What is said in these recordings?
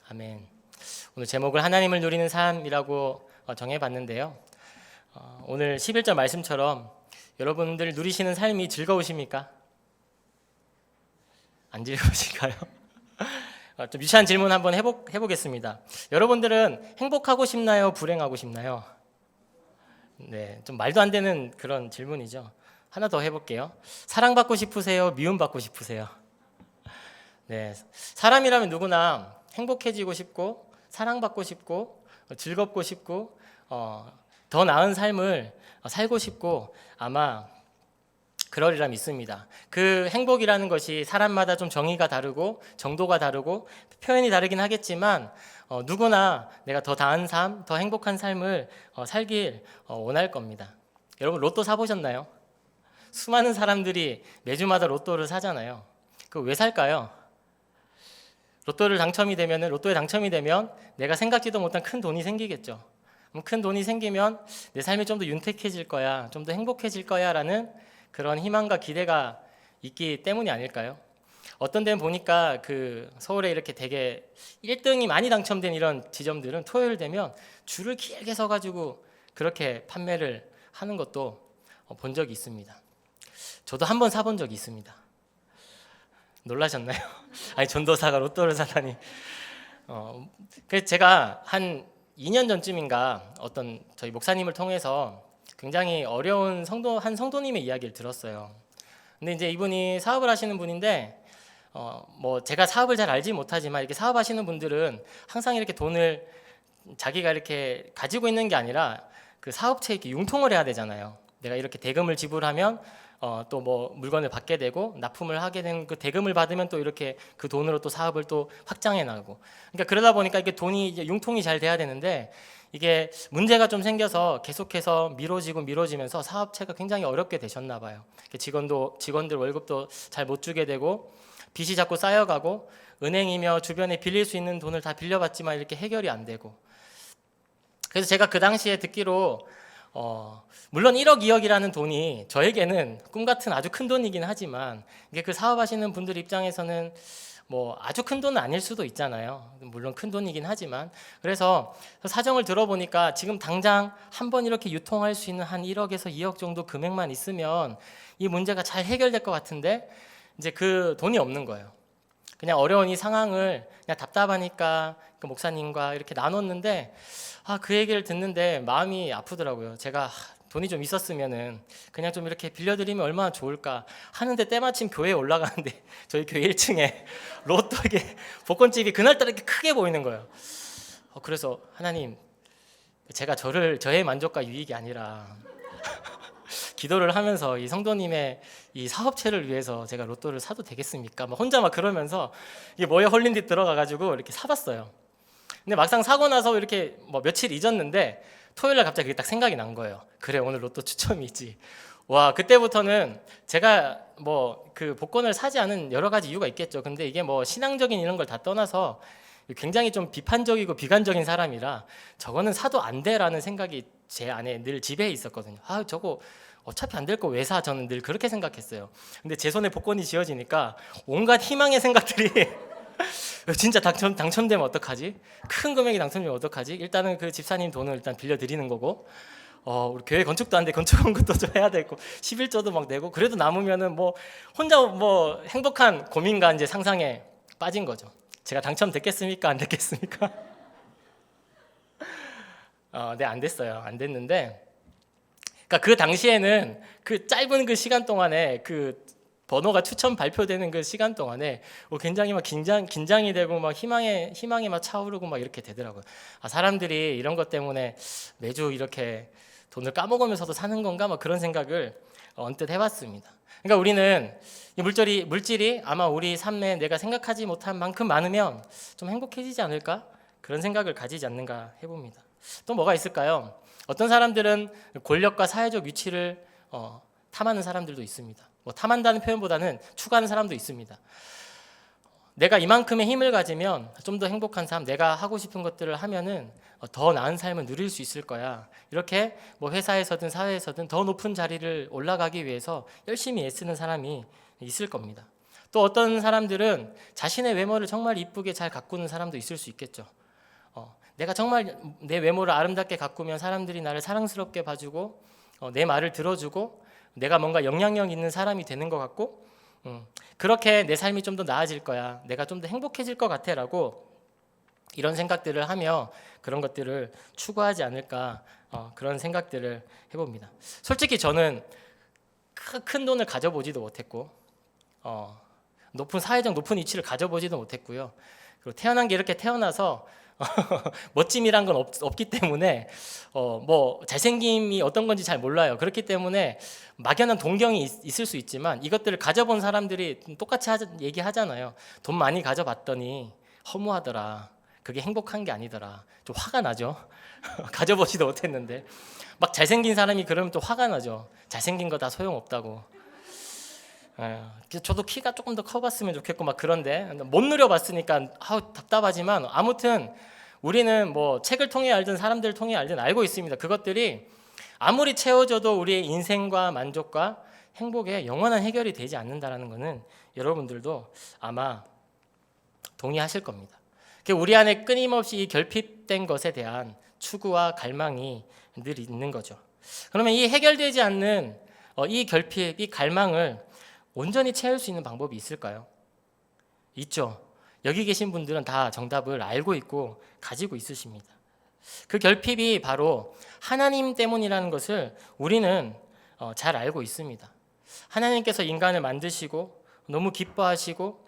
아멘. 오늘 제목을 하나님을 누리는 삶이라고 정해봤는데요. 오늘 11절 말씀처럼 여러분들 누리시는 삶이 즐거우십니까? 안 즐거우실까요? 좀 유치한 질문 한번 해보겠습니다. 여러분들은 행복하고 싶나요? 불행하고 싶나요? 네, 좀 말도 안 되는 그런 질문이죠. 하나 더 해볼게요. 사랑받고 싶으세요? 미움받고 싶으세요? 네, 사람이라면 누구나 행복해지고 싶고 사랑받고 싶고 즐겁고 싶고 더 나은 삶을 살고 싶고 아마 그러리라 믿습니다. 그 행복이라는 것이 사람마다 좀 정의가 다르고 정도가 다르고 표현이 다르긴 하겠지만 누구나 내가 더 나은 삶, 더 행복한 삶을 살길 원할 겁니다. 여러분 로또 사보셨나요? 수많은 사람들이 매주마다 로또를 사잖아요. 그거 왜 살까요? 로또에 당첨이 되면 내가 생각지도 못한 큰 돈이 생기겠죠. 큰 돈이 생기면 내 삶이 좀 더 윤택해질 거야, 좀 더 행복해질 거야라는 그런 희망과 기대가 있기 때문이 아닐까요? 어떤 데는 보니까 그 서울에 이렇게 되게 1등이 많이 당첨된 이런 지점들은 토요일 되면 줄을 길게 서가지고 그렇게 판매를 하는 것도 본 적이 있습니다. 저도 한 번 사본 적이 있습니다. 놀라셨나요? 아니 전도사가 로또를 사다니. 그래서 제가 한 2년 전쯤인가 어떤 저희 목사님을 통해서 굉장히 어려운 한 성도님의 이야기를 들었어요. 근데 이제 이분이 사업을 하시는 분인데 뭐 제가 사업을 잘 알지 못하지만 이렇게 사업하시는 분들은 항상 이렇게 돈을 자기가 이렇게 가지고 있는 게 아니라 그 사업체에 이렇게 융통을 해야 되잖아요. 내가 이렇게 대금을 지불하면 또 뭐 물건을 받게 되고 납품을 하게 된 그 대금을 받으면 또 이렇게 그 돈으로 또 사업을 또 확장해 나가고, 그러니까 그러다 보니까 이게 돈이 이제 융통이 잘 돼야 되는데 이게 문제가 좀 생겨서 계속해서 미뤄지면서 사업체가 굉장히 어렵게 되셨나 봐요. 직원들 월급도 잘 못 주게 되고 빚이 자꾸 쌓여가고 은행이며 주변에 빌릴 수 있는 돈을 다 빌려봤지만 이렇게 해결이 안 되고, 그래서 제가 그 당시에 듣기로 물론 1억, 2억이라는 돈이 저에게는 꿈 같은 아주 큰 돈이긴 하지만 이게 그 사업하시는 분들 입장에서는 뭐 아주 큰 돈은 아닐 수도 있잖아요. 물론 큰 돈이긴 하지만, 그래서 사정을 들어보니까 지금 당장 한번 이렇게 유통할 수 있는 한 1억에서 2억 정도 금액만 있으면 이 문제가 잘 해결될 것 같은데 이제 그 돈이 없는 거예요. 그냥 어려운 이 상황을 그냥 답답하니까 그 목사님과 이렇게 나눴는데 그 얘기를 듣는데 마음이 아프더라고요. 제가 돈이 좀 있었으면은 그냥 좀 이렇게 빌려드리면 얼마나 좋을까 하는데 때마침 교회에 올라가는데 저희 교회 1층에 로또 이게 복권집이 그날따라 이렇게 크게 보이는 거예요. 그래서 하나님, 제가 저의 만족과 유익이 아니라 기도를 하면서 이 성도님의 이 사업체를 위해서 제가 로또를 사도 되겠습니까? 혼자 막 그러면서 이게 뭐에 홀린 듯 들어가가지고 이렇게 사봤어요. 근데 막상 사고 나서 이렇게 뭐 며칠 잊었는데 토요일날 갑자기 그게 딱 생각이 난 거예요. 그래, 오늘 로또 추첨이 있지. 와, 그때부터는 제가 뭐 그 복권을 사지 않은 여러 가지 이유가 있겠죠. 근데 이게 뭐 신앙적인 이런 걸 다 떠나서 굉장히 좀 비판적이고 비관적인 사람이라 저거는 사도 안 돼라는 생각이 제 안에 늘 지배해 있었거든요. 저거 어차피 안 될 거 왜 사? 저는 늘 그렇게 생각했어요. 근데 제 손에 복권이 쥐어지니까 온갖 희망의 생각들이 진짜 당첨되면 어떡하지? 큰 금액이 당첨되면 어떡하지? 일단은 그 집사님 돈을 일단 빌려드리는 거고, 우리 교회 건축도 안 돼, 건축원금도 좀 해야 되고 11조도 막 내고, 그래도 남으면은 뭐 혼자 뭐 행복한 고민과 이제 상상에 빠진 거죠. 제가 당첨됐겠습니까? 안 됐겠습니까? 네, 안 됐어요. 안 됐는데, 그러니까 그 당시에는 그 짧은 그 시간 동안에 그 번호가 추첨 발표되는 그 시간 동안에 굉장히 막 긴장이 되고 막 희망이 막 차오르고 막 이렇게 되더라고요. 사람들이 이런 것 때문에 매주 이렇게 돈을 까먹으면서도 사는 건가 막 그런 생각을 언뜻 해봤습니다. 그러니까 우리는 이 물질이 아마 우리 삶에 내가 생각하지 못한 만큼 많으면 좀 행복해지지 않을까? 그런 생각을 가지지 않는가 해봅니다. 또 뭐가 있을까요? 어떤 사람들은 권력과 사회적 위치를 탐하는 사람들도 있습니다. 뭐 탐한다는 표현보다는 추구하는 사람도 있습니다. 내가 이만큼의 힘을 가지면 좀 더 행복한 삶, 내가 하고 싶은 것들을 하면은 더 나은 삶을 누릴 수 있을 거야. 이렇게 뭐 회사에서든 사회에서든 더 높은 자리를 올라가기 위해서 열심히 애쓰는 사람이 있을 겁니다. 또 어떤 사람들은 자신의 외모를 정말 이쁘게 잘 가꾸는 사람도 있을 수 있겠죠. 내가 정말 내 외모를 아름답게 가꾸면 사람들이 나를 사랑스럽게 봐주고 내 말을 들어주고 내가 뭔가 영향력 있는 사람이 되는 것 같고 그렇게 내 삶이 좀 더 나아질 거야, 내가 좀 더 행복해질 것 같아 라고 이런 생각들을 하며 그런 것들을 추구하지 않을까, 그런 생각들을 해봅니다. 솔직히 저는 큰 돈을 가져보지도 못했고 사회적 높은 위치를 가져보지도 못했고요. 그리고 태어난 게 이렇게 태어나서 멋짐이란 건 없기 때문에 뭐 잘생김이 어떤 건지 잘 몰라요. 그렇기 때문에 막연한 동경이 있을 수 있지만 이것들을 가져본 사람들이 똑같이 얘기하잖아요. 돈 많이 가져봤더니 허무하더라, 그게 행복한 게 아니더라. 좀 화가 나죠. 가져보지도 못했는데 막 잘생긴 사람이 그러면 또 화가 나죠. 잘생긴 거 다 소용없다고. 저도 키가 조금 더 커봤으면 좋겠고 막 그런데 못 누려봤으니까 답답하지만, 아무튼 우리는 뭐 책을 통해 알든 사람들을 통해 알든 알고 있습니다. 그것들이 아무리 채워져도 우리의 인생과 만족과 행복에 영원한 해결이 되지 않는다라는 것은 여러분들도 아마 동의하실 겁니다. 우리 안에 끊임없이 이 결핍된 것에 대한 추구와 갈망이 늘 있는 거죠. 그러면 이 해결되지 않는 이 결핍, 이 갈망을 온전히 채울 수 있는 방법이 있을까요? 있죠. 여기 계신 분들은 다 정답을 알고 있고 가지고 있으십니다. 그 결핍이 바로 하나님 때문이라는 것을 우리는 잘 알고 있습니다. 하나님께서 인간을 만드시고 너무 기뻐하시고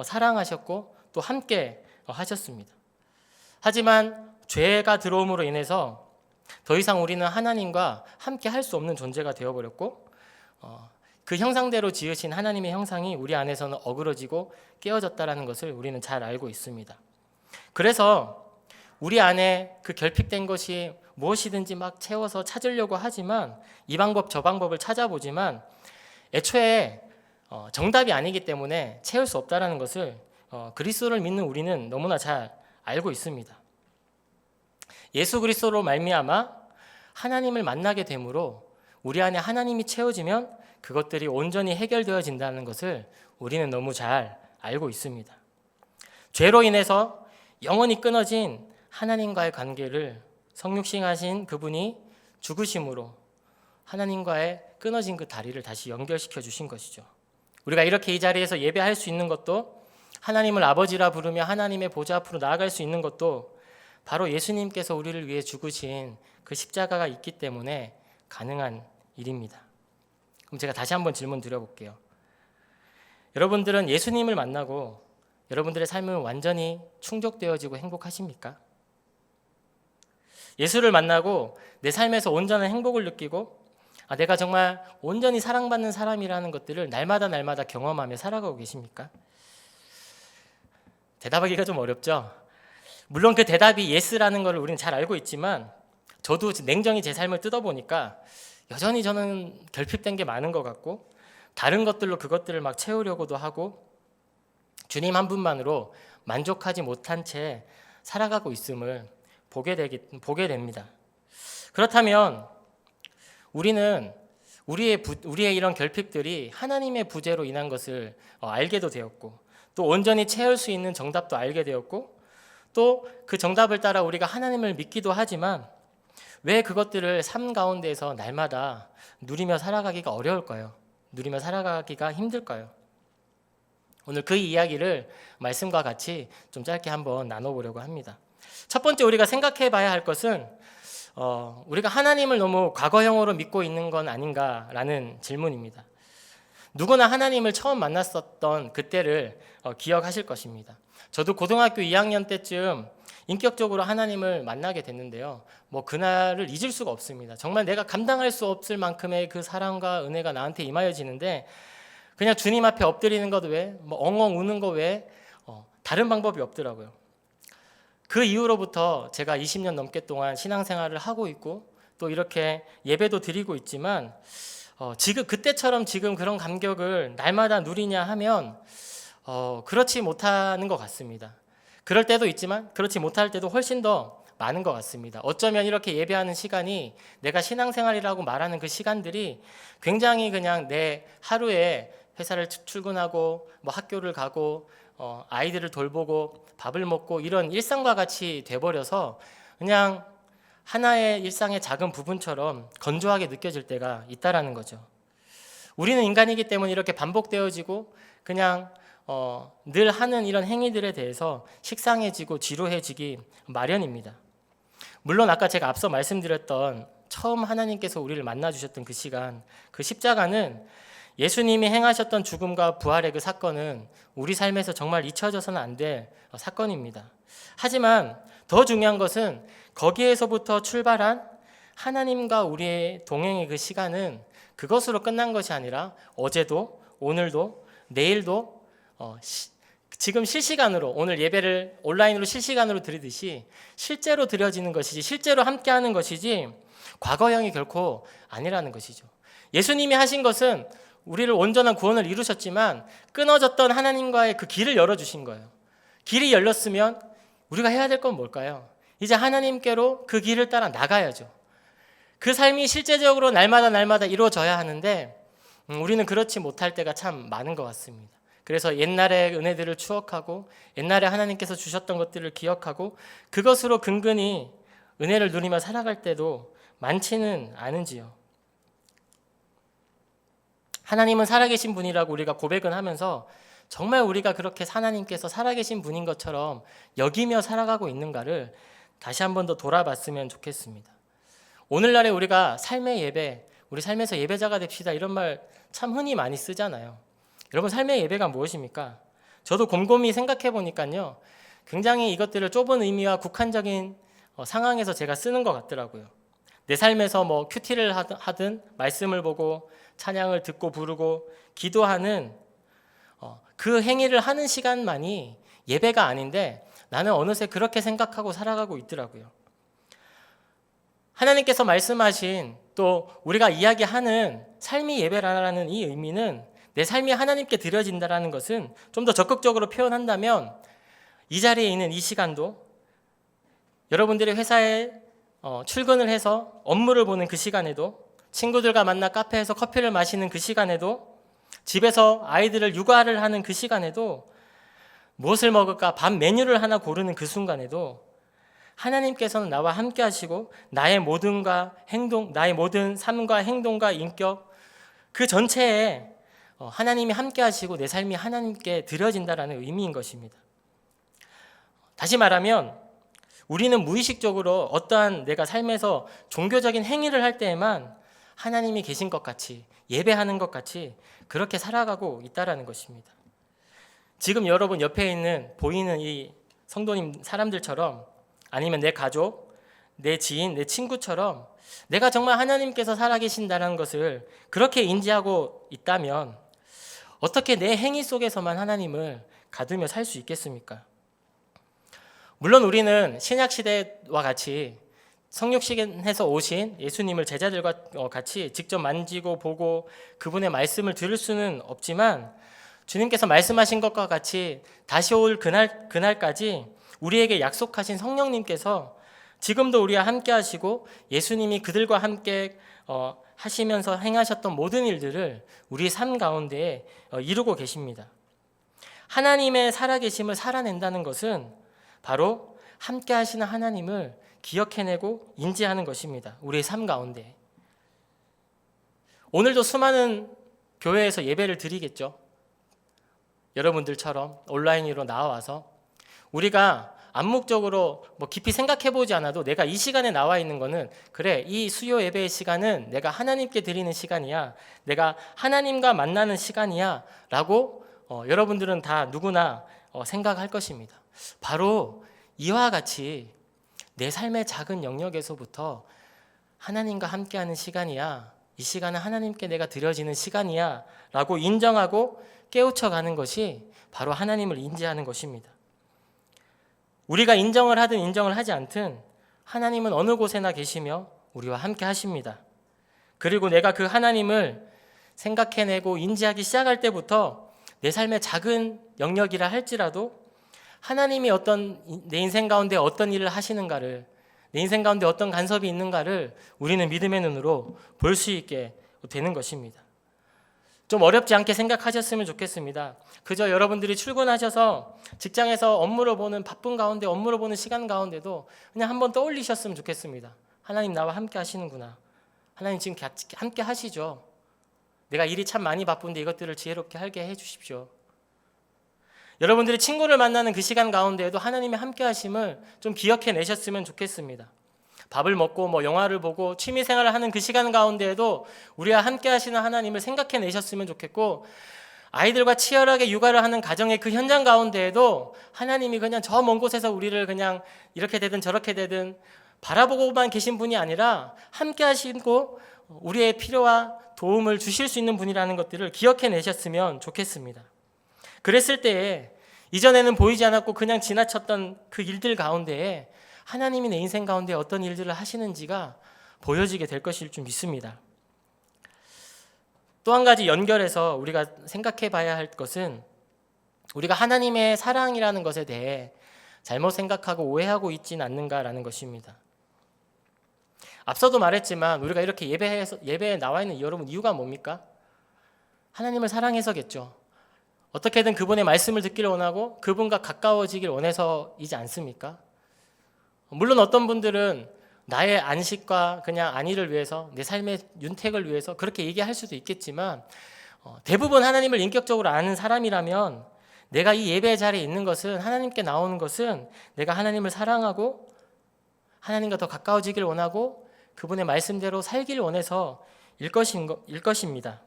사랑하셨고 또 함께 하셨습니다. 하지만 죄가 들어옴으로 인해서 더 이상 우리는 하나님과 함께 할 수 없는 존재가 되어버렸고 그 형상대로 지으신 하나님의 형상이 우리 안에서는 어그러지고 깨어졌다는 것을 우리는 잘 알고 있습니다. 그래서 우리 안에 그 결핍된 것이 무엇이든지 막 채워서 찾으려고 하지만, 이 방법 저 방법을 찾아보지만 애초에 정답이 아니기 때문에 채울 수 없다는 것을 그리스도를 믿는 우리는 너무나 잘 알고 있습니다. 예수 그리스도로 말미암아 하나님을 만나게 되므로 우리 안에 하나님이 채워지면 그것들이 온전히 해결되어진다는 것을 우리는 너무 잘 알고 있습니다. 죄로 인해서 영원히 끊어진 하나님과의 관계를 성육신하신 그분이 죽으심으로 하나님과의 끊어진 그 다리를 다시 연결시켜 주신 것이죠. 우리가 이렇게 이 자리에서 예배할 수 있는 것도, 하나님을 아버지라 부르며 하나님의 보좌 앞으로 나아갈 수 있는 것도 바로 예수님께서 우리를 위해 죽으신 그 십자가가 있기 때문에 가능한 일입니다. 그럼 제가 다시 한번 질문 드려볼게요. 여러분들은 예수님을 만나고 여러분들의 삶은 완전히 충족되어지고 행복하십니까? 예수를 만나고 내 삶에서 온전한 행복을 느끼고 내가 정말 온전히 사랑받는 사람이라는 것들을 날마다 경험하며 살아가고 계십니까? 대답하기가 좀 어렵죠? 물론 그 대답이 예스라는 것을 우리는 잘 알고 있지만, 저도 냉정히 제 삶을 뜯어보니까 여전히 저는 결핍된 게 많은 것 같고, 다른 것들로 그것들을 막 채우려고도 하고 주님 한 분만으로 만족하지 못한 채 살아가고 있음을 보게 됩니다. 그렇다면 우리는 우리의 이런 결핍들이 하나님의 부재로 인한 것을 알게도 되었고, 또 온전히 채울 수 있는 정답도 알게 되었고, 또 그 정답을 따라 우리가 하나님을 믿기도 하지만 왜 그것들을 삶 가운데에서 날마다 누리며 살아가기가 어려울까요? 누리며 살아가기가 힘들까요? 오늘 그 이야기를 말씀과 같이 좀 짧게 한번 나눠보려고 합니다. 첫 번째 우리가 생각해 봐야 할 것은 우리가 하나님을 너무 과거형으로 믿고 있는 건 아닌가라는 질문입니다. 누구나 하나님을 처음 만났었던 그때를 기억하실 것입니다. 저도 고등학교 2학년 때쯤 인격적으로 하나님을 만나게 됐는데요. 그날을 잊을 수가 없습니다. 정말 내가 감당할 수 없을 만큼의 그 사랑과 은혜가 나한테 임하여지는데, 그냥 주님 앞에 엎드리는 것 외에, 엉엉 우는 것 외에 다른 방법이 없더라고요. 그 이후로부터 제가 20년 넘게 동안 신앙생활을 하고 있고 또 이렇게 예배도 드리고 있지만, 그때처럼 지금 그런 감격을 날마다 누리냐 하면 그렇지 못하는 것 같습니다. 그럴 때도 있지만 그렇지 못할 때도 훨씬 더 많은 것 같습니다. 어쩌면 이렇게 예배하는 시간이, 내가 신앙생활이라고 말하는 그 시간들이 굉장히 그냥 내 하루의 회사를 출근하고 뭐 학교를 가고 아이들을 돌보고 밥을 먹고 이런 일상과 같이 돼버려서 그냥 하나의 일상의 작은 부분처럼 건조하게 느껴질 때가 있다라는 거죠. 우리는 인간이기 때문에 이렇게 반복되어지고 그냥 늘 하는 이런 행위들에 대해서 식상해지고 지루해지기 마련입니다. 물론 아까 제가 앞서 말씀드렸던 처음 하나님께서 우리를 만나주셨던 그 시간, 그 십자가는 예수님이 행하셨던 죽음과 부활의 그 사건은 우리 삶에서 정말 잊혀져서는 안 될 사건입니다. 하지만 더 중요한 것은 거기에서부터 출발한 하나님과 우리의 동행의 그 시간은 그것으로 끝난 것이 아니라 어제도 오늘도 내일도 지금 실시간으로 오늘 예배를 온라인으로 실시간으로 드리듯이 실제로 드려지는 것이지 실제로 함께하는 것이지 과거형이 결코 아니라는 것이죠. 예수님이 하신 것은 우리를 온전한 구원을 이루셨지만 끊어졌던 하나님과의 그 길을 열어주신 거예요. 길이 열렸으면 우리가 해야 될 건 뭘까요? 이제 하나님께로 그 길을 따라 나가야죠. 그 삶이 실제적으로 날마다 이루어져야 하는데 우리는 그렇지 못할 때가 참 많은 것 같습니다. 그래서 옛날의 은혜들을 추억하고 옛날에 하나님께서 주셨던 것들을 기억하고 그것으로 근근히 은혜를 누리며 살아갈 때도 많지는 않은지요. 하나님은 살아계신 분이라고 우리가 고백은 하면서 정말 우리가 그렇게 하나님께서 살아계신 분인 것처럼 여기며 살아가고 있는가를 다시 한 번 더 돌아봤으면 좋겠습니다. 오늘날에 우리가 삶의 예배, 우리 삶에서 예배자가 됩시다 이런 말 참 흔히 많이 쓰잖아요. 여러분 삶의 예배가 무엇입니까? 저도 곰곰이 생각해 보니까요. 굉장히 이것들을 좁은 의미와 국한적인 상황에서 제가 쓰는 것 같더라고요. 내 삶에서 뭐 큐티를 하든 말씀을 보고 찬양을 듣고 부르고 기도하는 그 행위를 하는 시간만이 예배가 아닌데 나는 어느새 그렇게 생각하고 살아가고 있더라고요. 하나님께서 말씀하신 또 우리가 이야기하는 삶이 예배라는 이 의미는 내 삶이 하나님께 드려진다는 것은 좀 더 적극적으로 표현한다면 이 자리에 있는 이 시간도 여러분들이 회사에 출근을 해서 업무를 보는 그 시간에도 친구들과 만나 카페에서 커피를 마시는 그 시간에도 집에서 아이들을 육아를 하는 그 시간에도 무엇을 먹을까 밥 메뉴를 하나 고르는 그 순간에도 하나님께서는 나와 함께 하시고 나의 모든 삶과 행동과 인격 그 전체에 하나님이 함께 하시고 내 삶이 하나님께 드려진다라는 의미인 것입니다. 다시 말하면 우리는 무의식적으로 어떠한 내가 삶에서 종교적인 행위를 할 때에만 하나님이 계신 것 같이 예배하는 것 같이 그렇게 살아가고 있다라는 것입니다. 지금 여러분 옆에 있는 보이는 이 성도님 사람들처럼 아니면 내 가족, 내 지인, 내 친구처럼 내가 정말 하나님께서 살아계신다는 것을 그렇게 인지하고 있다면 어떻게 내 행위 속에서만 하나님을 가두며 살 수 있겠습니까? 물론 우리는 신약시대와 같이 성육신에서 오신 예수님을 제자들과 같이 직접 만지고 보고 그분의 말씀을 들을 수는 없지만 주님께서 말씀하신 것과 같이 다시 올 그날까지 우리에게 약속하신 성령님께서 지금도 우리와 함께 하시고 예수님이 그들과 함께 하시면서 행하셨던 모든 일들을 우리 삶 가운데 이루고 계십니다. 하나님의 살아계심을 살아낸다는 것은 바로 함께 하시는 하나님을 기억해내고 인지하는 것입니다. 우리의 삶 가운데. 오늘도 수많은 교회에서 예배를 드리겠죠. 여러분들처럼 온라인으로 나와서 우리가 암묵적으로 깊이 생각해보지 않아도 내가 이 시간에 나와 있는 거는 그래 이 수요 예배의 시간은 내가 하나님께 드리는 시간이야 내가 하나님과 만나는 시간이야 라고 여러분들은 다 누구나 생각할 것입니다. 바로 이와 같이 내 삶의 작은 영역에서부터 하나님과 함께하는 시간이야 이 시간은 하나님께 내가 드려지는 시간이야 라고 인정하고 깨우쳐가는 것이 바로 하나님을 인지하는 것입니다. 우리가 인정을 하든 인정을 하지 않든 하나님은 어느 곳에나 계시며 우리와 함께 하십니다. 그리고 내가 그 하나님을 생각해내고 인지하기 시작할 때부터 내 삶의 작은 영역이라 할지라도 하나님이 내 인생 가운데 어떤 일을 하시는가를 내 인생 가운데 어떤 간섭이 있는가를 우리는 믿음의 눈으로 볼 수 있게 되는 것입니다. 좀 어렵지 않게 생각하셨으면 좋겠습니다. 그저 여러분들이 출근하셔서 직장에서 업무를 보는 바쁜 가운데 업무를 보는 시간 가운데도 그냥 한번 떠올리셨으면 좋겠습니다. 하나님 나와 함께 하시는구나. 하나님 지금 함께 하시죠. 내가 일이 참 많이 바쁜데 이것들을 지혜롭게 하게 해주십시오. 여러분들이 친구를 만나는 그 시간 가운데에도 하나님의 함께 하심을 좀 기억해 내셨으면 좋겠습니다. 밥을 먹고 영화를 보고 취미 생활을 하는 그 시간 가운데에도 우리와 함께 하시는 하나님을 생각해 내셨으면 좋겠고, 아이들과 치열하게 육아를 하는 가정의 그 현장 가운데에도 하나님이 그냥 저 먼 곳에서 우리를 그냥 이렇게 되든 저렇게 되든 바라보고만 계신 분이 아니라 함께 하시고 우리의 필요와 도움을 주실 수 있는 분이라는 것들을 기억해 내셨으면 좋겠습니다. 그랬을 때에 이전에는 보이지 않았고 그냥 지나쳤던 그 일들 가운데에 하나님이 내 인생 가운데 어떤 일들을 하시는지가 보여지게 될 것일 줄 믿습니다. 또 한 가지 연결해서 우리가 생각해 봐야 할 것은, 우리가 하나님의 사랑이라는 것에 대해 잘못 생각하고 오해하고 있지는 않는가라는 것입니다. 앞서도 말했지만 우리가 이렇게 예배에 나와 있는 여러분 이유가 뭡니까? 하나님을 사랑해서겠죠. 어떻게든 그분의 말씀을 듣기를 원하고 그분과 가까워지길 원해서이지 않습니까? 물론 어떤 분들은 나의 안식과 그냥 안위를 위해서, 내 삶의 윤택을 위해서 그렇게 얘기할 수도 있겠지만, 대부분 하나님을 인격적으로 아는 사람이라면 내가 이 예배 자리에 있는 것은, 하나님께 나오는 것은 내가 하나님을 사랑하고 하나님과 더 가까워지길 원하고 그분의 말씀대로 살기를 원해서 일 것입니다.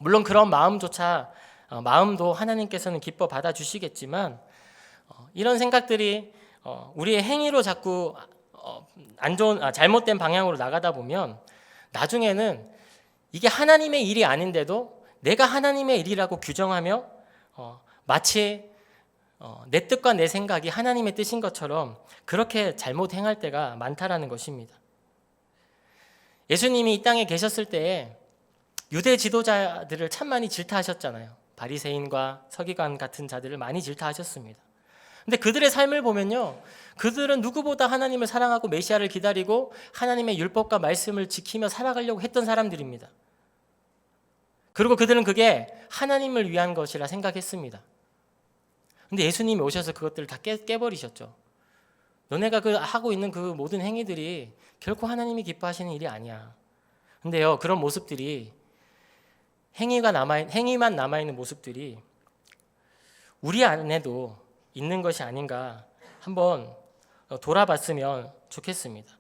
물론 그런 마음도 하나님께서는 기뻐 받아주시겠지만, 이런 생각들이 우리의 행위로 자꾸 잘못된 방향으로 나가다 보면 나중에는 이게 하나님의 일이 아닌데도 내가 하나님의 일이라고 규정하며 마치 내 뜻과 내 생각이 하나님의 뜻인 것처럼 그렇게 잘못 행할 때가 많다라는 것입니다. 예수님이 이 땅에 계셨을 때에 유대 지도자들을 참 많이 질타하셨잖아요. 바리새인과 서기관 같은 자들을 많이 질타하셨습니다. 근데 그들의 삶을 보면요, 그들은 누구보다 하나님을 사랑하고 메시아를 기다리고 하나님의 율법과 말씀을 지키며 살아가려고 했던 사람들입니다. 그리고 그들은 그게 하나님을 위한 것이라 생각했습니다. 근데 예수님이 오셔서 그것들을 다 깨버리셨죠. 너네가 하고 있는 그 모든 행위들이 결코 하나님이 기뻐하시는 일이 아니야. 근데요, 그런 모습들이 행위만 남아있는 모습들이 우리 안에도 있는 것이 아닌가 한번 돌아봤으면 좋겠습니다.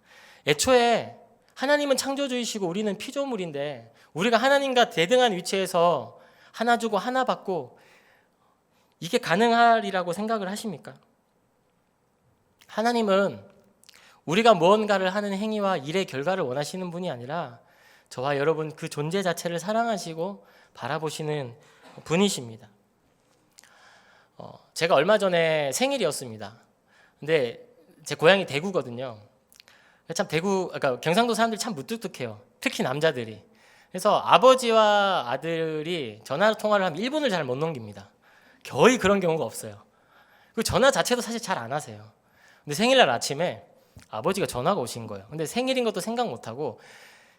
애초에 하나님은 창조주이시고 우리는 피조물인데, 우리가 하나님과 대등한 위치에서 하나 주고 하나 받고 이게 가능하리라고 생각을 하십니까? 하나님은 우리가 무언가를 하는 행위와 일의 결과를 원하시는 분이 아니라 저와 여러분 그 존재 자체를 사랑하시고 바라보시는 분이십니다. 제가 얼마 전에 생일이었습니다. 근데 제 고향이 대구거든요. 참 그러니까 경상도 사람들이 참 무뚝뚝해요. 특히 남자들이. 그래서 아버지와 아들이 전화 통화를 하면 1분을 잘 못 넘깁니다. 거의 그런 경우가 없어요. 그 전화 자체도 사실 잘 안 하세요. 근데 생일날 아침에 아버지가 전화가 오신 거예요. 근데 생일인 것도 생각 못 하고,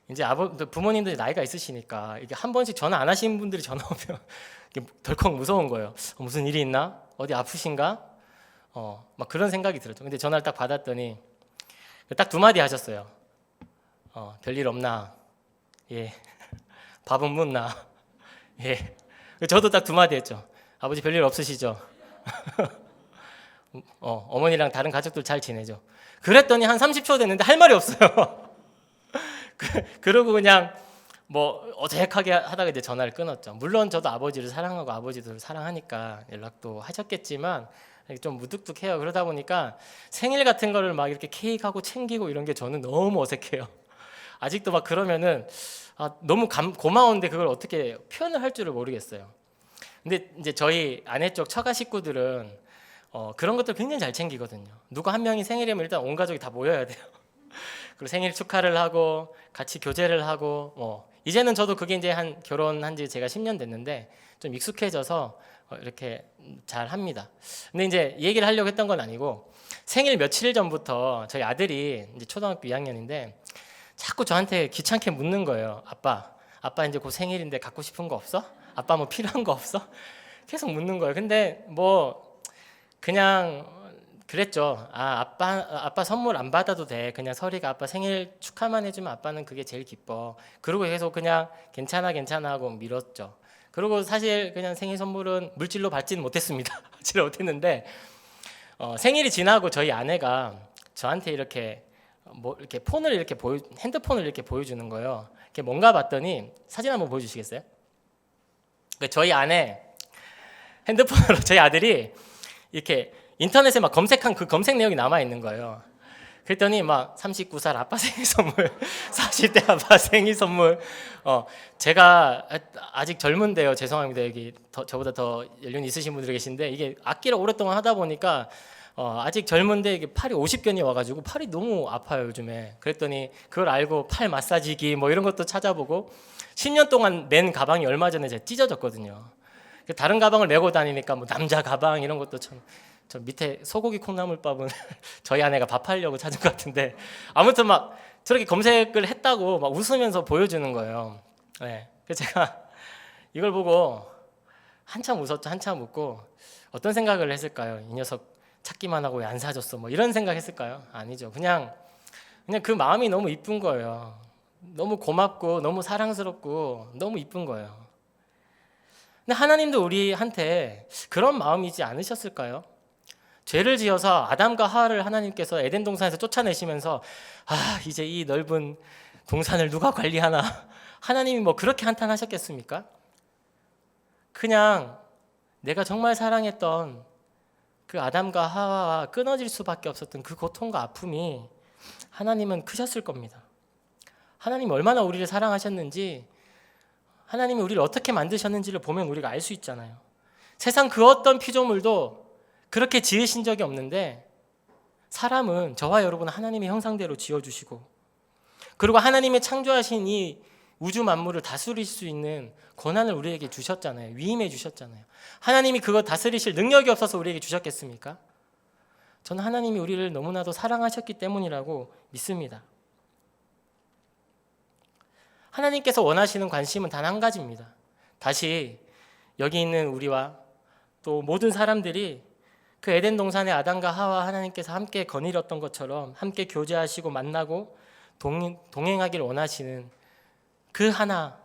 이제 부모님들이 나이가 있으시니까 이게 한 번씩 전화 안 하시는 분들이 전화 오면 덜컥 무서운 거예요. 무슨 일이 있나? 어디 아프신가? 막 그런 생각이 들었죠. 근데 전화를 딱 받았더니 딱 두 마디 하셨어요. 별일 없나? 예. 밥은 묻나? 예. 저도 딱 두 마디 했죠. 아버지 별일 없으시죠? 어머니랑 다른 가족들 잘 지내죠? 그랬더니 한 30초 됐는데 할 말이 없어요. 그러고 그냥 어색하게 하다가 이제 전화를 끊었죠. 물론 저도 아버지를 사랑하고 아버지도 사랑하니까 연락도 하셨겠지만 좀 무뚝뚝해요. 그러다 보니까 생일 같은 거를 막 이렇게 케이크하고 챙기고 이런 게 저는 너무 어색해요. 아직도 막 그러면은 너무 고마운데 그걸 어떻게 표현을 할 줄을 모르겠어요. 근데 이제 저희 아내 쪽 처가 식구들은 그런 것들 굉장히 잘 챙기거든요. 누구 한 명이 생일이면 일단 온 가족이 다 모여야 돼요. 그리고 생일 축하를 하고 같이 교제를 하고 이제는 저도 그게 이제 결혼한 지 제가 10년 됐는데 좀 익숙해져서 이렇게 잘 합니다. 근데 이제 얘기를 하려고 했던 건 아니고, 생일 며칠 전부터 저희 아들이 이제 초등학교 2학년인데 자꾸 저한테 귀찮게 묻는 거예요. 아빠, 아빠 이제 곧 생일인데 갖고 싶은 거 없어? 아빠 뭐 필요한 거 없어? 계속 묻는 거예요. 근데 뭐 그냥 그랬죠. 아빠 선물 안 받아도 돼. 그냥 설이가 아빠 생일 축하만 해주면 아빠는 그게 제일 기뻐. 그리고 계속 그냥 괜찮아 하고 밀었죠. 그리고 사실 그냥 생일 선물은 물질로 받지는 못했습니다. 받지를 못했는데 생일이 지나고 저희 아내가 저한테 이렇게 이렇게 폰을 이렇게 핸드폰을 이렇게 보여주는 거예요. 이게 뭔가 봤더니 사진 한번 보여주시겠어요? 저희 아내 핸드폰으로 저희 아들이 이렇게 인터넷에 막 검색한 그 검색 내용이 남아 있는 거예요. 그랬더니 막 39살 아빠 생일 선물, 40대 아빠 생일 선물. 제가 아직 젊은데요. 죄송합니다. 여기 저보다 더 연륜이 있으신 분들이 계신데 이게 악기를 오랫동안 하다 보니까 아직 젊은데 이게 팔이 50견이 와가지고 팔이 너무 아파요 요즘에. 그랬더니 그걸 알고 팔 마사지기 뭐 이런 것도 찾아보고 10년 동안 맨 가방이 얼마 전에 제가 찢어졌거든요. 다른 가방을 메고 다니니까 뭐 남자 가방 이런 것도 저 밑에 소고기 콩나물밥은 저희 아내가 밥하려고 찾은 것 같은데 아무튼 막 저렇게 검색을 했다고 막 웃으면서 보여주는 거예요. 네. 그래서 제가 이걸 보고 한참 웃었죠. 한참 웃고 어떤 생각을 했을까요? 이 녀석 찾기만 하고 왜 안 사줬어? 뭐 이런 생각했을까요? 아니죠. 그냥 그 마음이 너무 이쁜 거예요. 너무 고맙고 너무 사랑스럽고 너무 이쁜 거예요. 근데 하나님도 우리한테 그런 마음이지 않으셨을까요? 죄를 지어서 아담과 하와를 하나님께서 에덴 동산에서 쫓아내시면서 이제 이 넓은 동산을 누가 관리하나 하나님이 뭐 그렇게 한탄하셨겠습니까? 그냥 내가 정말 사랑했던 그 아담과 하와와 끊어질 수밖에 없었던 그 고통과 아픔이 하나님은 크셨을 겁니다. 하나님이 얼마나 우리를 사랑하셨는지 하나님이 우리를 어떻게 만드셨는지를 보면 우리가 알 수 있잖아요. 세상 그 어떤 피조물도 그렇게 지으신 적이 없는데 사람은 저와 여러분 하나님의 형상대로 지어주시고 그리고 하나님의 창조하신 이 우주 만물을 다스릴 수 있는 권한을 우리에게 주셨잖아요. 위임해 주셨잖아요. 하나님이 그거 다스리실 능력이 없어서 우리에게 주셨겠습니까? 저는 하나님이 우리를 너무나도 사랑하셨기 때문이라고 믿습니다. 하나님께서 원하시는 관심은 단 한 가지입니다. 다시 여기 있는 우리와 또 모든 사람들이 그 에덴 동산의 아담과 하와 하나님께서 함께 거닐었던 것처럼 함께 교제하시고 만나고 동행하길 원하시는 그 하나,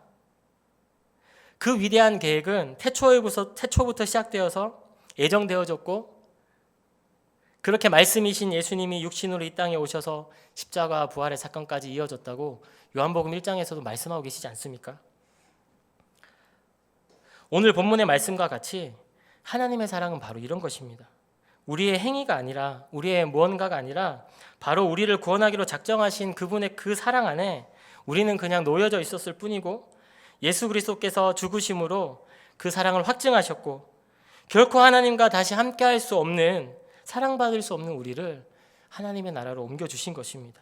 그 위대한 계획은 태초부터 시작되어서 예정되어졌고 그렇게 말씀이신 예수님이 육신으로 이 땅에 오셔서 십자가와 부활의 사건까지 이어졌다고 요한복음 1장에서도 말씀하고 계시지 않습니까? 오늘 본문의 말씀과 같이 하나님의 사랑은 바로 이런 것입니다. 우리의 행위가 아니라 우리의 무언가가 아니라 바로 우리를 구원하기로 작정하신 그분의 그 사랑 안에 우리는 그냥 놓여져 있었을 뿐이고 예수 그리스도께서 죽으심으로 그 사랑을 확증하셨고 결코 하나님과 다시 함께할 수 없는 사랑받을 수 없는 우리를 하나님의 나라로 옮겨주신 것입니다.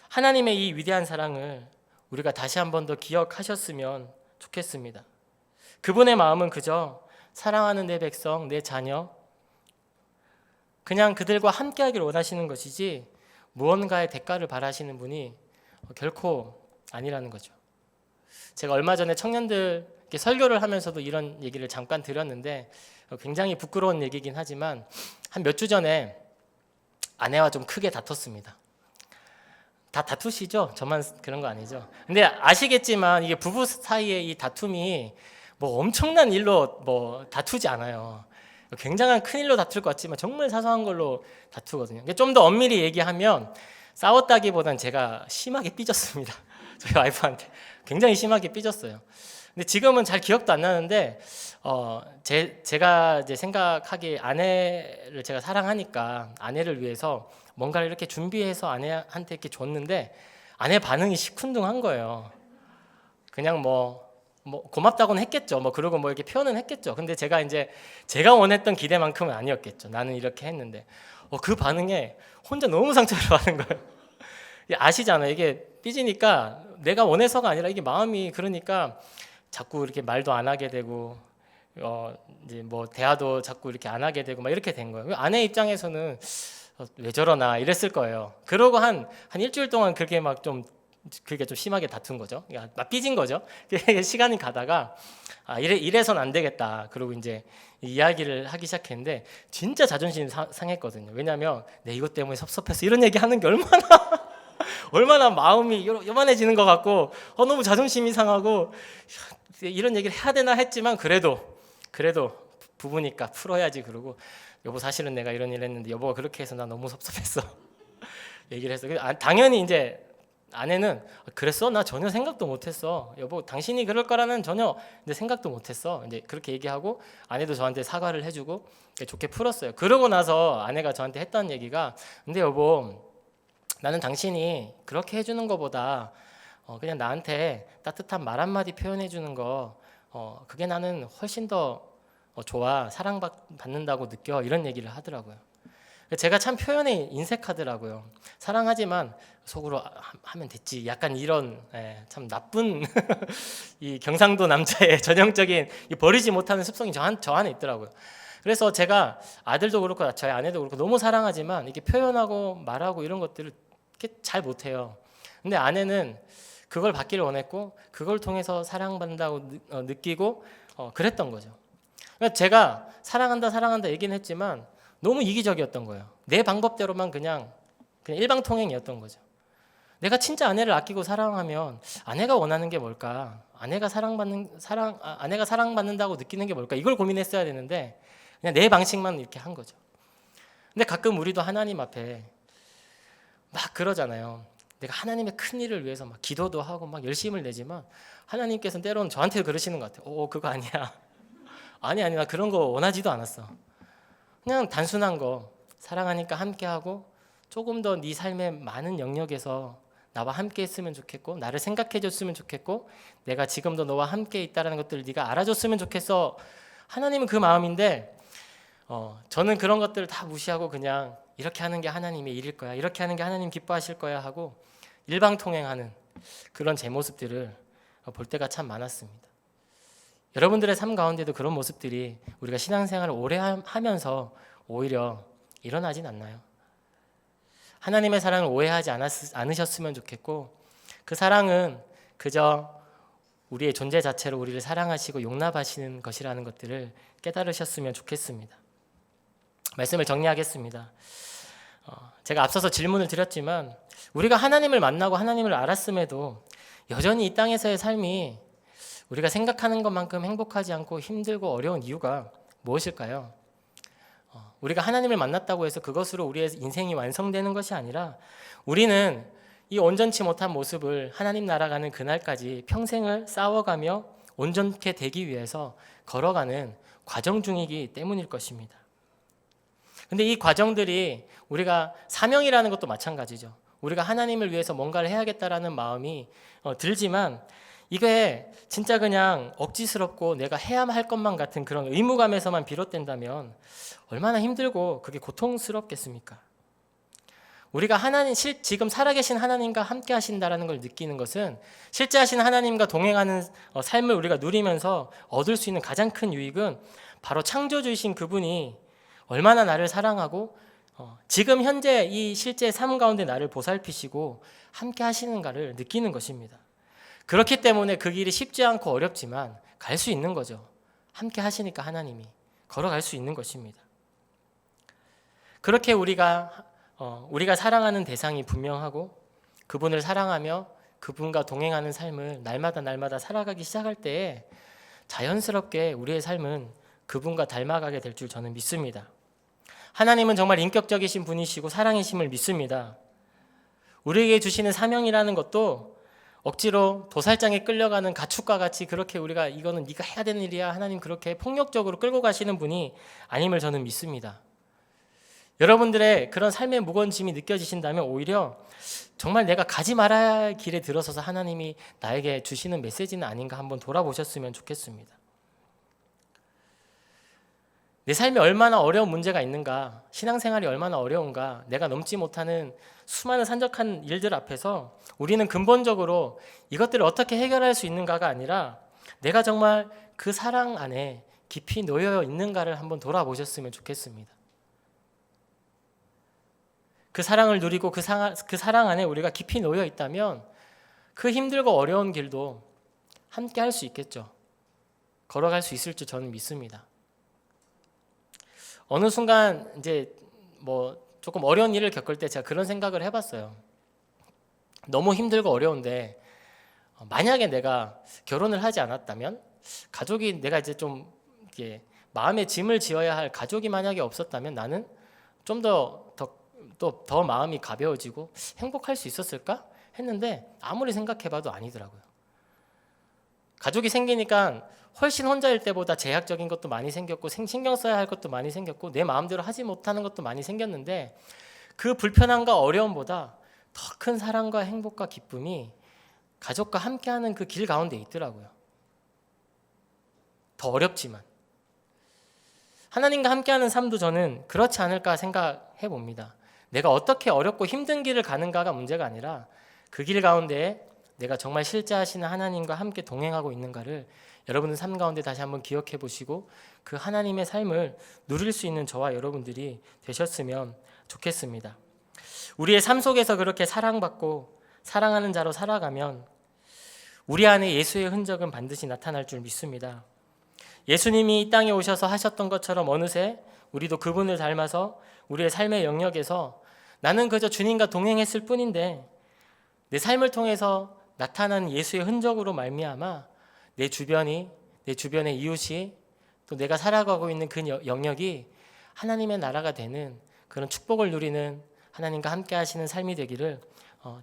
하나님의 이 위대한 사랑을 우리가 다시 한 번 더 기억하셨으면 좋겠습니다. 그분의 마음은 그저 사랑하는 내 백성, 내 자녀 그냥 그들과 함께하기를 원하시는 것이지 무언가의 대가를 바라시는 분이 결코 아니라는 거죠. 제가 얼마 전에 청년들 설교를 하면서도 이런 얘기를 잠깐 드렸는데 굉장히 부끄러운 얘기긴 하지만 한 몇 주 전에 아내와 좀 크게 다퉜습니다. 다 다투시죠? 저만 그런 거 아니죠? 근데 아시겠지만 이게 부부 사이의 이 다툼이 뭐 엄청난 일로 뭐 다투지 않아요. 굉장한 큰 일로 다툴 것 같지만 정말 사소한 걸로 다투거든요. 좀 더 엄밀히 얘기하면 싸웠다기보단 제가 심하게 삐졌습니다. 저희 와이프한테 굉장히 심하게 삐졌어요. 근데 지금은 잘 기억도 안 나는데 제가 이제 생각하기에 아내를 제가 사랑하니까 아내를 위해서 뭔가를 이렇게 준비해서 아내한테 이렇게 줬는데 아내 반응이 시큰둥한 거예요. 그냥 뭐 고맙다고는 했겠죠. 그리고 이렇게 표현은 했겠죠. 근데 제가 원했던 기대만큼은 아니었겠죠. 나는 이렇게 했는데 그 반응에 혼자 너무 상처를 받는 거예요. 아시잖아요. 이게 삐지니까 내가 원해서가 아니라 이게 마음이 그러니까 자꾸 이렇게 말도 안 하게 되고 이제 대화도 자꾸 이렇게 안 하게 되고 막 이렇게 된 거예요. 아내 입장에서는 왜 저러나 이랬을 거예요. 그러고 한 일주일 동안 그렇게 막 좀 그게 좀 심하게 다툰 거죠. 막 삐진 거죠. 시간이 가다가 이래선 안 되겠다. 그리고 이제 이야기를 하기 시작했는데 진짜 자존심 상했거든요. 왜냐하면 내 이것 때문에 섭섭해서 이런 얘기 하는 게 얼마나 마음이 요만해지는 것 같고 너무 자존심이 상하고 이런 얘기를 해야 되나 했지만 그래도 부부니까 풀어야지. 그러고 여보 사실은 내가 이런 일 했는데 여보가 그렇게 해서 나 너무 섭섭했어. 얘기를 해서 당연히 이제 아내는 그랬어? 나 전혀 생각도 못했어. 여보 당신이 그럴 거라는 전혀 생각도 못했어. 이제 그렇게 얘기하고 아내도 저한테 사과를 해주고 좋게 풀었어요. 그러고 나서 아내가 저한테 했던 얘기가 근데 여보 나는 당신이 그렇게 해주는 것보다 그냥 나한테 따뜻한 말 한마디 표현해 주는 거 그게 나는 훨씬 더 좋아. 사랑받는다고 느껴. 이런 얘기를 하더라고요. 제가 참 표현에 인색하더라고요. 사랑하지만 속으로 하면 됐지. 약간 이런 참 나쁜 이 경상도 남자의 전형적인 버리지 못하는 습성이 저 안에 있더라고요. 그래서 제가 아들도 그렇고 저희 아내도 그렇고 너무 사랑하지만 이렇게 표현하고 말하고 이런 것들을 이렇게 잘 못해요. 근데 아내는 그걸 받기를 원했고 그걸 통해서 사랑받는다고 느끼고 그랬던 거죠. 그러니까 제가 사랑한다 얘기는 했지만 너무 이기적이었던 거예요. 내 방법대로만 그냥 일방통행이었던 거죠. 내가 진짜 아내를 아끼고 사랑하면 아내가 원하는 게 뭘까? 아내가 사랑받는다고 느끼는 게 뭘까? 이걸 고민했어야 되는데 그냥 내 방식만 이렇게 한 거죠. 근데 가끔 우리도 하나님 앞에 막 그러잖아요. 내가 하나님의 큰 일을 위해서 막 기도도 하고 막 열심을 내지만 하나님께서는 때로는 저한테 그러시는 것 같아요. 그거 아니야. 아니 나 그런 거 원하지도 않았어. 그냥 단순한 거 사랑하니까 함께하고 조금 더 네 삶의 많은 영역에서 나와 함께 했으면 좋겠고 나를 생각해 줬으면 좋겠고 내가 지금도 너와 함께 있다는 것들을 네가 알아줬으면 좋겠어. 하나님은 그 마음인데 저는 그런 것들을 다 무시하고 그냥 이렇게 하는 게 하나님의 일일 거야. 이렇게 하는 게 하나님 기뻐하실 거야 하고 일방통행하는 그런 제 모습들을 볼 때가 참 많았습니다. 여러분들의 삶 가운데도 그런 모습들이 우리가 신앙생활을 오래 하면서 오히려 일어나진 않나요? 하나님의 사랑을 오해하지 않으셨으면 좋겠고 그 사랑은 그저 우리의 존재 자체로 우리를 사랑하시고 용납하시는 것이라는 것들을 깨달으셨으면 좋겠습니다. 말씀을 정리하겠습니다. 제가 앞서서 질문을 드렸지만 우리가 하나님을 만나고 하나님을 알았음에도 여전히 이 땅에서의 삶이 우리가 생각하는 것만큼 행복하지 않고 힘들고 어려운 이유가 무엇일까요? 우리가 하나님을 만났다고 해서 그것으로 우리의 인생이 완성되는 것이 아니라 우리는 이 온전치 못한 모습을 하나님 나라 가는 그날까지 평생을 싸워가며 온전케 되기 위해서 걸어가는 과정 중이기 때문일 것입니다. 근데 이 과정들이 우리가 사명이라는 것도 마찬가지죠. 우리가 하나님을 위해서 뭔가를 해야겠다라는 마음이 들지만 이게 진짜 그냥 억지스럽고 내가 해야만 할 것만 같은 그런 의무감에서만 비롯된다면 얼마나 힘들고 그게 고통스럽겠습니까? 우리가 지금 살아계신 하나님과 함께 하신다라는 걸 느끼는 것은 실제 하신 하나님과 동행하는 삶을 우리가 누리면서 얻을 수 있는 가장 큰 유익은 바로 창조주이신 그분이 얼마나 나를 사랑하고 지금 현재 이 실제 삶 가운데 나를 보살피시고 함께 하시는가를 느끼는 것입니다. 그렇기 때문에 그 길이 쉽지 않고 어렵지만 갈 수 있는 거죠. 함께 하시니까 하나님이 걸어갈 수 있는 것입니다. 그렇게 우리가 사랑하는 대상이 분명하고 그분을 사랑하며 그분과 동행하는 삶을 날마다 살아가기 시작할 때에 자연스럽게 우리의 삶은 그분과 닮아가게 될 줄 저는 믿습니다. 하나님은 정말 인격적이신 분이시고 사랑이심을 믿습니다. 우리에게 주시는 사명이라는 것도 억지로 도살장에 끌려가는 가축과 같이 그렇게 우리가 이거는 네가 해야 되는 일이야 하나님 그렇게 폭력적으로 끌고 가시는 분이 아님을 저는 믿습니다. 여러분들의 그런 삶의 무거운 짐이 느껴지신다면 오히려 정말 내가 가지 말아야 할 길에 들어서서 하나님이 나에게 주시는 메시지는 아닌가 한번 돌아보셨으면 좋겠습니다. 내 삶에 얼마나 어려운 문제가 있는가, 신앙생활이 얼마나 어려운가, 내가 넘지 못하는 수많은 산적한 일들 앞에서 우리는 근본적으로 이것들을 어떻게 해결할 수 있는가가 아니라 내가 정말 그 사랑 안에 깊이 놓여 있는가를 한번 돌아보셨으면 좋겠습니다. 그 사랑을 누리고 그 사랑 안에 우리가 깊이 놓여 있다면 그 힘들고 어려운 길도 함께 할 수 있겠죠. 걸어갈 수 있을 줄 저는 믿습니다. 어느 순간 이제 뭐 조금 어려운 일을 겪을 때 제가 그런 생각을 해봤어요. 너무 힘들고 어려운데 만약에 내가 결혼을 하지 않았다면, 가족이, 내가 이제 좀 이렇게 마음의 짐을 지어야 할 가족이 만약에 없었다면 나는 좀 더 마음이 가벼워지고 행복할 수 있었을까 했는데 아무리 생각해봐도 아니더라고요. 가족이 생기니까 훨씬 혼자일 때보다 제약적인 것도 많이 생겼고 신경 써야 할 것도 많이 생겼고 내 마음대로 하지 못하는 것도 많이 생겼는데, 그 불편함과 어려움보다 더 큰 사랑과 행복과 기쁨이 가족과 함께하는 그 길 가운데 있더라고요. 더 어렵지만 하나님과 함께하는 삶도 저는 그렇지 않을까 생각해 봅니다. 내가 어떻게 어렵고 힘든 길을 가는가가 문제가 아니라 그 길 가운데 내가 정말 실제 하시는 하나님과 함께 동행하고 있는가를 여러분들 삶 가운데 다시 한번 기억해 보시고 그 하나님의 삶을 누릴 수 있는 저와 여러분들이 되셨으면 좋겠습니다. 우리의 삶 속에서 그렇게 사랑받고 사랑하는 자로 살아가면 우리 안에 예수의 흔적은 반드시 나타날 줄 믿습니다. 예수님이 이 땅에 오셔서 하셨던 것처럼 어느새 우리도 그분을 닮아서 우리의 삶의 영역에서 나는 그저 주님과 동행했을 뿐인데 내 삶을 통해서 나타난 예수의 흔적으로 말미암아 내 주변의 이웃이 또 내가 살아가고 있는 그 영역이 하나님의 나라가 되는 그런 축복을 누리는 하나님과 함께 하시는 삶이 되기를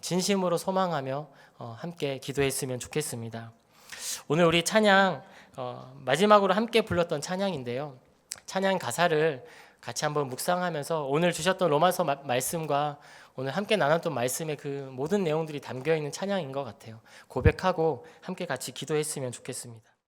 진심으로 소망하며 함께 기도했으면 좋겠습니다. 오늘 우리 찬양 마지막으로 함께 불렀던 찬양인데요. 찬양 가사를 같이 한번 묵상하면서 오늘 주셨던 로마서 말씀과 오늘 함께 나눴던 말씀의 그 모든 내용들이 담겨 있는 찬양인 것 같아요. 고백하고 함께 같이 기도했으면 좋겠습니다.